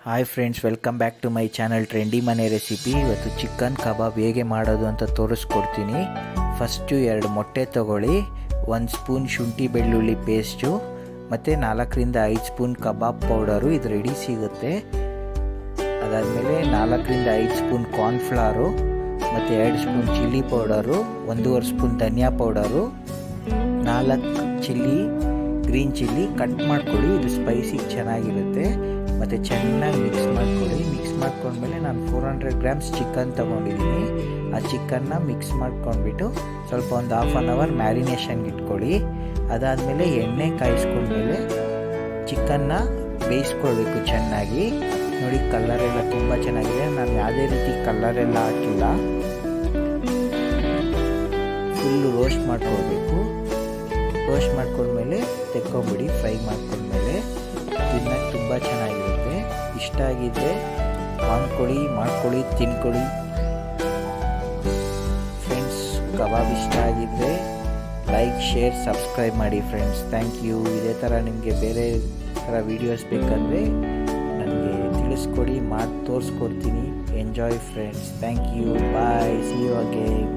Hi friends, welcome back to my channel trendy ಮನೆ recipe. ಇವತ್ತು chicken kebab ಹೇಗೆ ಮಾಡೋದು ಅಂತ ತೋರಿಸ್ಕೊಡ್ತೀನಿ. ಫಸ್ಟು 2 ಮೊಟ್ಟೆ ತೊಗೊಳ್ಳಿ, 1 ಸ್ಪೂನ್ ಶುಂಠಿ ಬೆಳ್ಳುಳ್ಳಿ ಪೇಸ್ಟು ಮತ್ತು 4ರಿಂದ 5 ಸ್ಪೂನ್ ಕಬಾಬ್ ಪೌಡರು, ಇದು ರೆಡಿ ಸಿಗುತ್ತೆ. ಅದಾದಮೇಲೆ 4ರಿಂದ 5 ಸ್ಪೂನ್ ಕಾರ್ನ್ಫ್ಲವರು ಮತ್ತು 2 ಸ್ಪೂನ್ ಚಿಲ್ಲಿ ಪೌಡರು, 1.5 ಸ್ಪೂನ್ ಧನಿಯಾ ಪೌಡರು, 4 ಗ್ರೀನ್ ಚಿಲ್ಲಿ ಕಟ್ ಮಾಡ್ಕೊಳ್ಳಿ, ಇದು ಸ್ಪೈಸಿಗೆ ಚೆನ್ನಾಗಿರುತ್ತೆ. ಮತ್ತು ಚೆನ್ನಾಗಿ ಮಿಕ್ಸ್ ಮಾಡ್ಕೊಳ್ಳಿ. ಮಿಕ್ಸ್ ಮಾಡ್ಕೊಂಡ್ಮೇಲೆ ನಾನು 400 ಗ್ರಾಮ್ಸ್ ಚಿಕನ್ ತೊಗೊಂಡಿದ್ದೀನಿ. ಆ ಚಿಕನ್ನ ಮಿಕ್ಸ್ ಮಾಡ್ಕೊಂಡ್ಬಿಟ್ಟು ಸ್ವಲ್ಪ ಒಂದು ಹಾಫ್ ಆನ್ ಅವರ್ ಮ್ಯಾರಿನೇಷನ್ಗೆ ಇಟ್ಕೊಳ್ಳಿ. ಅದಾದಮೇಲೆ ಎಣ್ಣೆ ಕಾಯಿಸ್ಕೊಂಡ್ಮೇಲೆ ಚಿಕನ್ನ ಬೇಯಿಸ್ಕೊಳ್ಬೇಕು ಚೆನ್ನಾಗಿ. ನೋಡಿ, ಕಲರೆಲ್ಲ ತುಂಬ ಚೆನ್ನಾಗಿದೆ. ನಾನು ಯಾವುದೇ ರೀತಿ ಕಲರೆಲ್ಲ ಹಾಕಿಲ್ಲ, ಫುಲ್ಲು ರೋಸ್ಟ್ ಮಾಡ್ಕೊಳ್ಬೇಕು. ರೋಸ್ಟ್ ಮಾಡ್ಕೊಂಡ್ಮೇಲೆ ತೆಕ್ಕೊಂಬಿಡಿ. ಫ್ರೈ ಮಾಡ್ಕೊಂಡ್ಮೇಲೆ ತಿನ್ನಕ್ಕೆ ತುಂಬ ಚೆನ್ನಾಗಿರುತ್ತೆ. ಇಷ್ಟ ಆಗಿದ್ದರೆ ಮಾಡ್ಕೊಳ್ಳಿ, ತಿನ್ಕೊಳ್ಳಿ. ಫ್ರೆಂಡ್ಸ್, ಕಬಾಬ್ ಇಷ್ಟ ಆಗಿದ್ದರೆ ಲೈಕ್, ಶೇರ್, ಸಬ್ಸ್ಕ್ರೈಬ್ ಮಾಡಿ ಫ್ರೆಂಡ್ಸ್. Thank you. ಇದೇ ಥರ ನಿಮಗೆ ಬೇರೆ ಥರ ವೀಡಿಯೋಸ್ ಬೇಕಂದರೆ ನನಗೆ ತಿಳಿಸ್ಕೊಡಿ, ಮಾಡಿ ತೋರಿಸ್ಕೊಡ್ತೀನಿ. Enjoy friends. Thank you. Bye. See you again.